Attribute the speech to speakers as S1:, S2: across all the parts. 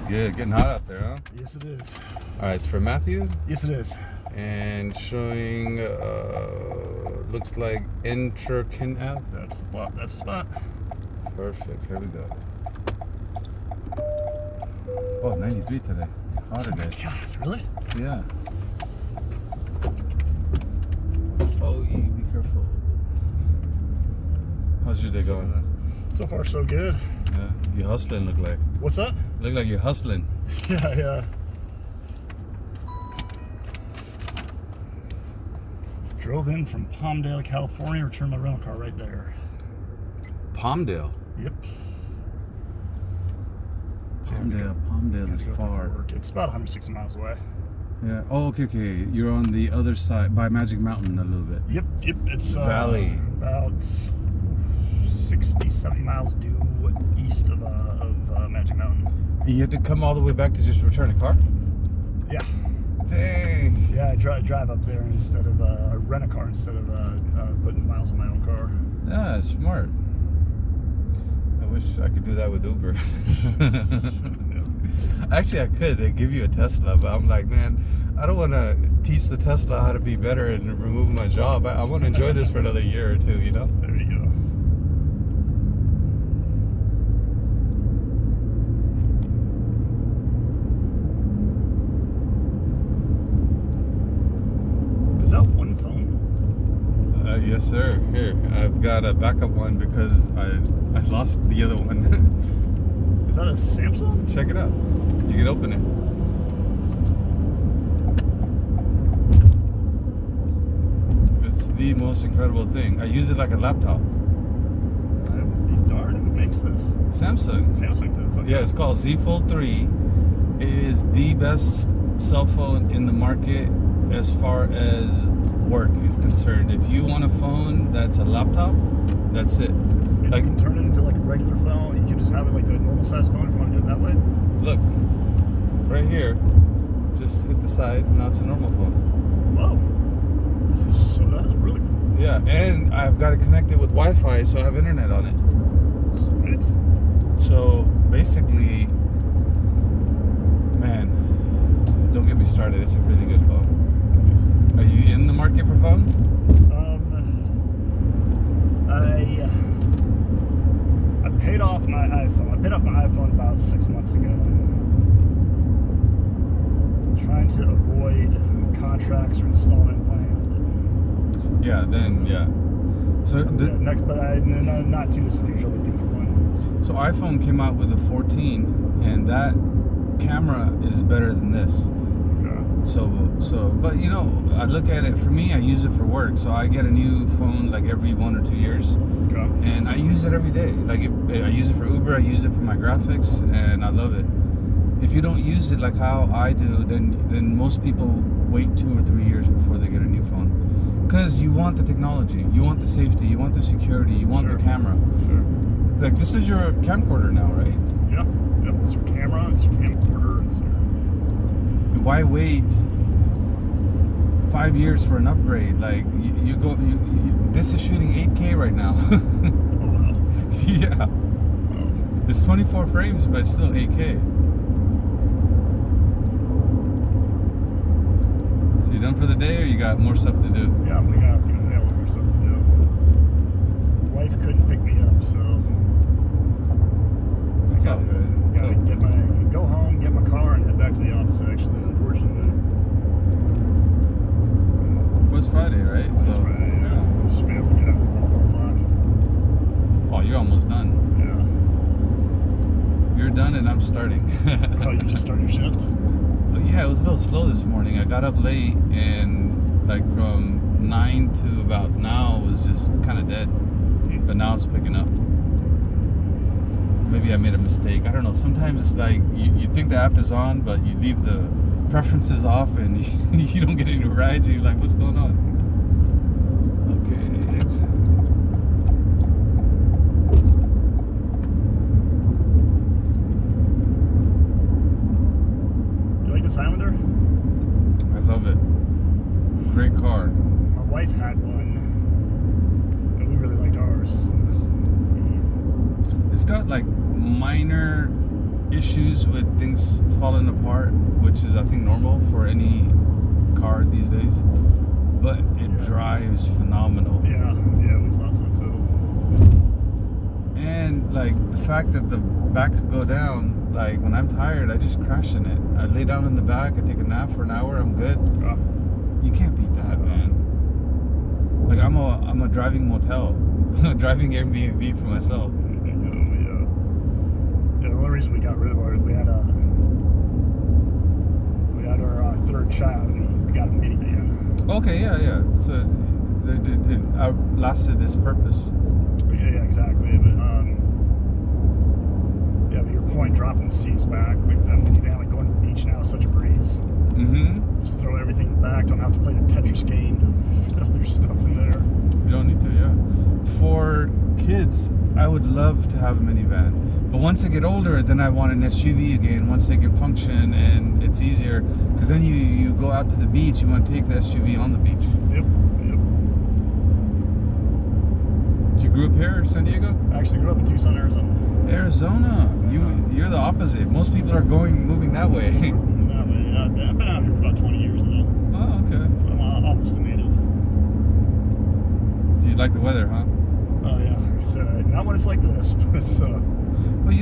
S1: Good. Getting hot out there, huh?
S2: Yes, it is.
S1: All right, it's for Matthew.
S2: Yes, it is.
S1: And showing, looks like Intrakin Ave.
S2: That's the spot. That's the spot.
S1: Perfect. Here we go. Oh, 93 today. Hot today.
S2: God, really?
S1: Yeah. Oh, yeah, be careful. How's your day going?
S2: So far, so good.
S1: Yeah. You hustling, look like.
S2: What's that?
S1: Look like you're hustling.
S2: Yeah. Drove in from Palmdale, California. Returned my rental car right there.
S1: Palmdale.
S2: Yep.
S1: Palmdale is far.
S2: It's about 160 miles away.
S1: Yeah. Oh, okay. You're on the other side by Magic Mountain a little bit.
S2: Yep. It's
S1: Valley.
S2: About 60, 70 miles due east of Magic Mountain.
S1: You had to come all the way back to just return a car?
S2: Yeah.
S1: Dang.
S2: Yeah, I drive up there instead of rent a car instead of putting miles on my own car.
S1: Yeah, smart. I wish I could do that with Uber. Actually, I could. They give you a Tesla, but I'm like, man, I don't want to teach the Tesla how to be better and remove my job. I want to enjoy this for another year or two, you know?
S2: There you go. Is that one phone?
S1: Yes, sir. Here, I've got a backup one because I lost the other one.
S2: Is that a Samsung?
S1: Check it out. You can open it. It's the most incredible thing. I use it like a laptop.
S2: I will be darned. Who makes this?
S1: Samsung.
S2: Samsung does. Okay.
S1: Yeah, it's called Z Fold 3. It is the best cell phone in the market as far as work is concerned. If you want a phone that's a laptop, that's it.
S2: And
S1: Like,
S2: you can turn it into like a regular phone. You can just have it like a normal size phone if you want to do it that way.
S1: look, right here, just hit the side, now it's a normal phone.
S2: Whoa. So that is really cool.
S1: Yeah, and I've got it connected with Wi-Fi, so I have internet on it.
S2: Sweet.
S1: So basically, man, don't get me started. It's a really good phone. Are you in the market for phone?
S2: I paid off my iPhone. I paid off my iPhone about 6 months ago. Trying to avoid contracts or installment plans.
S1: Yeah, So
S2: not too distant future. I'll be due for one.
S1: So iPhone came out with a 14, and that camera is better than this. But you know, I look at it, for me, I use it for work. So I get a new phone like every 1 or 2 years.
S2: Okay.
S1: And I use it every day. Like I use it for Uber, I use it for my graphics, and I love it. If you don't use it like how I do, then most people wait 2 or 3 years before they get a new phone. Because you want the technology, you want the safety, you want the security, you want the camera.
S2: Sure.
S1: Like this is your camcorder now, right?
S2: Yep. It's your camera, it's your camcorder, it's your...
S1: Why wait 5 years for an upgrade? Like this is shooting 8K right now.
S2: Oh wow.
S1: Yeah.
S2: Wow.
S1: It's 24 frames, but it's still 8K. So you done for the day, or you got more stuff to do?
S2: Yeah, we got a little more stuff to do. Wife couldn't pick me up, so
S1: What's up?
S2: Gotta go home, get my car, and head back to the office. Actually, unfortunately,
S1: It's Friday, right?
S2: it's Friday. Yeah, just be able to get out about 4 o'clock.
S1: Oh, you're almost done.
S2: Yeah.
S1: You're done, and I'm starting.
S2: Oh, you just started your shift?
S1: Yeah, it was a little slow this morning. I got up late, and like from 9 to about now was just kind of dead. But now it's picking up. Maybe I made a mistake. I don't know. Sometimes it's like you think the app is on, but you leave the preferences off, and you don't get any rides. And you're like, what's going on? Okay, exit.
S2: You like this Highlander?
S1: I love it. Great car.
S2: My wife had one, and we really liked ours.
S1: It's got like minor issues with things falling apart, which is I think normal for any car these days. But it drives phenomenal.
S2: Yeah, we thought so too.
S1: And like the fact that the backs go down, like when I'm tired, I just crash in it. I lay down in the back, I take a nap for an hour, I'm good. You can't beat that, man. Like I'm a driving motel, driving Airbnb for myself.
S2: Yeah, the only reason we got rid of ours, we had our third child, and we got a minivan.
S1: Okay, yeah. So it outlasted its purpose.
S2: Yeah, exactly. But but your point, dropping the seats back, like that minivan, like going to the beach now is such a breeze.
S1: Mm-hmm.
S2: Just throw everything back. Don't have to play the Tetris game to fit all your stuff in there.
S1: You don't need to, yeah. For kids, I would love to have a minivan. But once they get older, then I want an SUV again, once they can function and it's easier. Because then you go out to the beach, you want to take the SUV on the beach.
S2: Yep.
S1: So you grew up here, San Diego?
S2: I actually grew up in Tucson, Arizona.
S1: Arizona. You're the opposite. Most people are moving that way.
S2: That way. I've been out here for about 20 years, though.
S1: Oh, okay.
S2: So I'm almost a native.
S1: So you like the weather, huh?
S2: Oh, yeah. It's, not when it's like this, but...
S1: Well,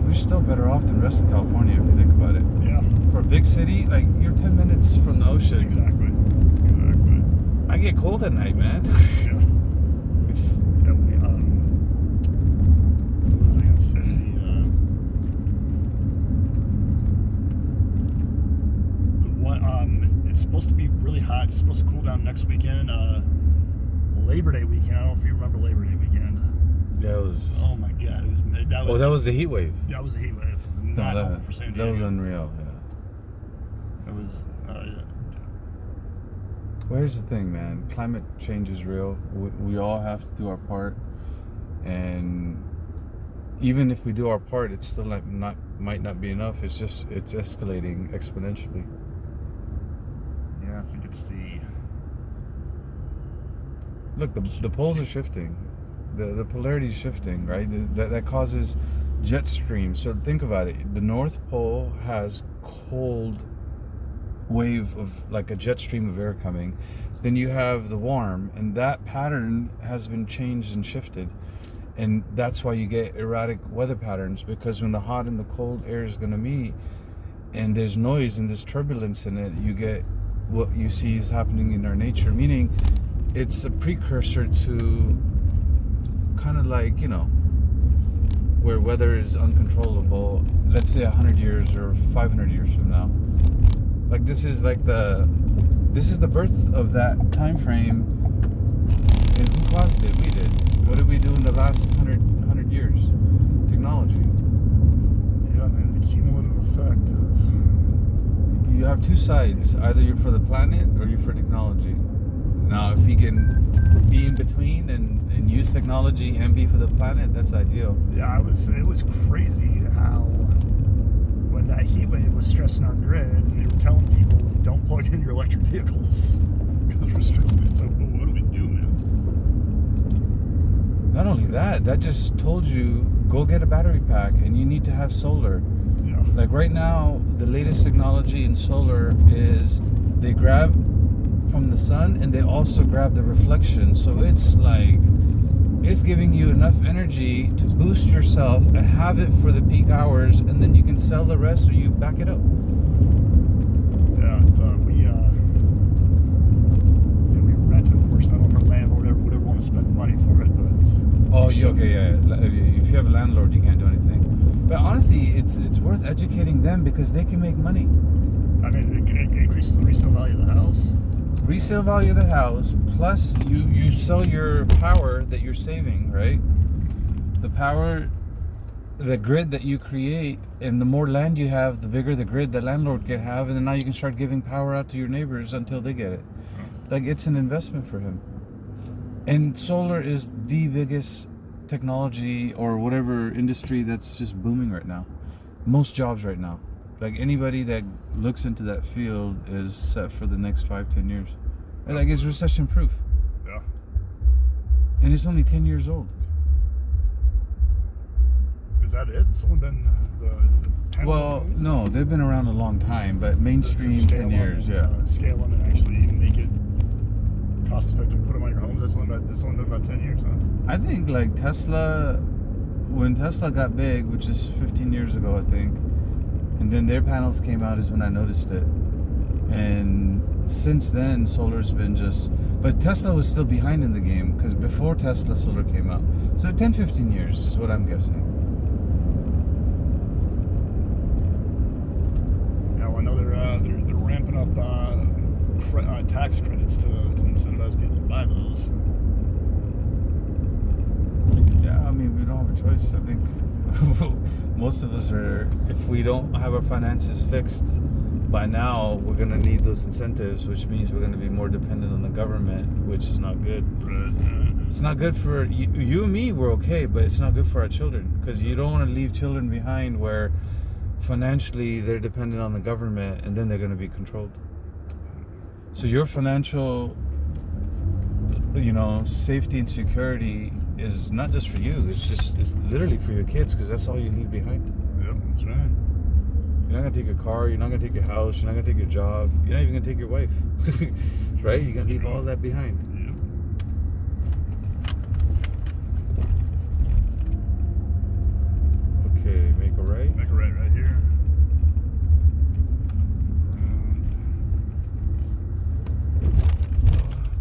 S1: we're still better off than the rest of California if you think about it.
S2: Yeah.
S1: For a big city, like, you're 10 minutes from the ocean.
S2: Exactly.
S1: I get cold at night, man.
S2: Yeah. What was I going to say? It's supposed to be really hot. It's supposed to cool down next weekend. Labor Day weekend. I don't know if you remember Labor Day weekend.
S1: Yeah, it was...
S2: Oh, my God.
S1: that was the heat wave.
S2: That was the heat wave. Not normal for San Diego.
S1: That was unreal, yeah.
S2: It was...
S1: Well, here's the thing, man. Climate change is real. We all have to do our part. And even if we do our part, it's still might not be enough. It's escalating exponentially.
S2: Yeah, I think it's the...
S1: Look, the poles are shifting. The polarity is shifting, right? That causes jet streams. So think about it. The North Pole has cold wave of like a jet stream of air coming. Then you have the warm, and that pattern has been changed and shifted. And that's why you get erratic weather patterns, because when the hot and the cold air is going to meet and there's noise and there's turbulence in it, you get what you see is happening in our nature, meaning it's a precursor to kind of like, where weather is uncontrollable, let's say 100 years or 500 years from now. Like this is the birth of that time frame. And who caused it? We did. What did we do in the last 100 years? Technology.
S2: Yeah, man, the cumulative effect of...
S1: You have two sides. Either you're for the planet or you're for technology. Now, if we can be in between and use technology and be for the planet, that's ideal.
S2: Yeah, it was crazy how when that heat wave was stressing our grid, and they were telling people, don't plug in your electric vehicles because we're stressing it. So, well, what do we do, man?
S1: Not only that just told you, go get a battery pack, and you need to have solar.
S2: Yeah.
S1: Like right now, the latest technology in solar is they grab from the sun and they also grab the reflection. So it's like, it's giving you enough energy to boost yourself and have it for the peak hours, and then you can sell the rest or you back it up.
S2: Yeah, we rent, unfortunately. I don't know if our landlord would ever want to spend money for it, but...
S1: Oh, okay, yeah. If you have a landlord, you can't do anything. But honestly, it's worth educating them because they can make money.
S2: I mean, it increases the resale value of the house.
S1: Resale value of the house, plus you sell your power that you're saving, right? The power, the grid that you create, and the more land you have, the bigger the grid the landlord can have, and then now you can start giving power out to your neighbors until they get it. Like, it's an investment for him. And solar is the biggest technology or whatever industry that's just booming right now. Most jobs right now. Like, anybody that looks into that field is set for the next 5-10 years. And like, it's recession proof.
S2: Yeah.
S1: And it's only 10 years old.
S2: Is that it? It's only been the panels
S1: Well,
S2: on homes?
S1: no, they've been around a long time, but
S2: To
S1: mainstream
S2: scale
S1: 10 years,
S2: them
S1: yeah.
S2: and, scale them and actually make it cost effective to put them on your homes. That's only been about 10 years, huh?
S1: I think like Tesla, when Tesla got big, which is 15 years ago, I think, and then their panels came out is when I noticed it. And since then, solar's been just, but Tesla was still behind in the game because before Tesla, solar came out. So 10, 15 years is what I'm guessing.
S2: Now I know they're ramping up tax credits to incentivize people to buy those.
S1: Yeah, I mean, we don't have a choice. I think most of us are, if we don't have our finances fixed by now, we're going to need those incentives, which means we're going to be more dependent on the government, which is not good. It's not good for you and me, we're okay, but it's not good for our children because you don't want to leave children behind where financially they're dependent on the government and then they're going to be controlled. So your financial, safety and security is not just for you, it's literally for your kids because that's all you leave behind.
S2: Yep, that's right.
S1: You're not going to take a car, you're not going to take your house, you're not going to take your job, you're not even going to take your wife, right? You're going to leave all that behind.
S2: Yep.
S1: Okay, make a right.
S2: Make a right here.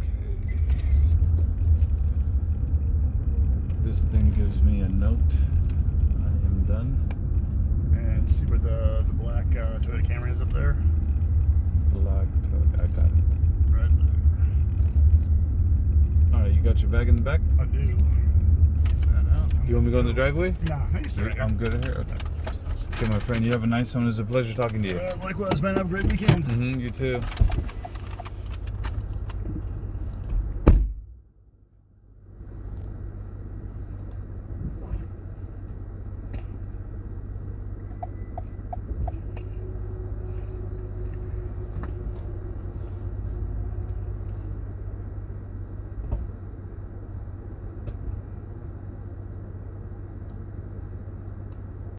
S1: Okay. This thing gives me a note. I am done.
S2: And see where the black Toyota Camry is up there?
S1: Black, I got it.
S2: Right there.
S1: Alright, you got your bag in the back?
S2: I do. Get that out.
S1: You want me to go in the driveway?
S2: Nah, I can sit right here.
S1: I'm good here. Okay, my friend, you have a nice one. It was a pleasure talking to you.
S2: Likewise, man. Have a great weekend.
S1: You too.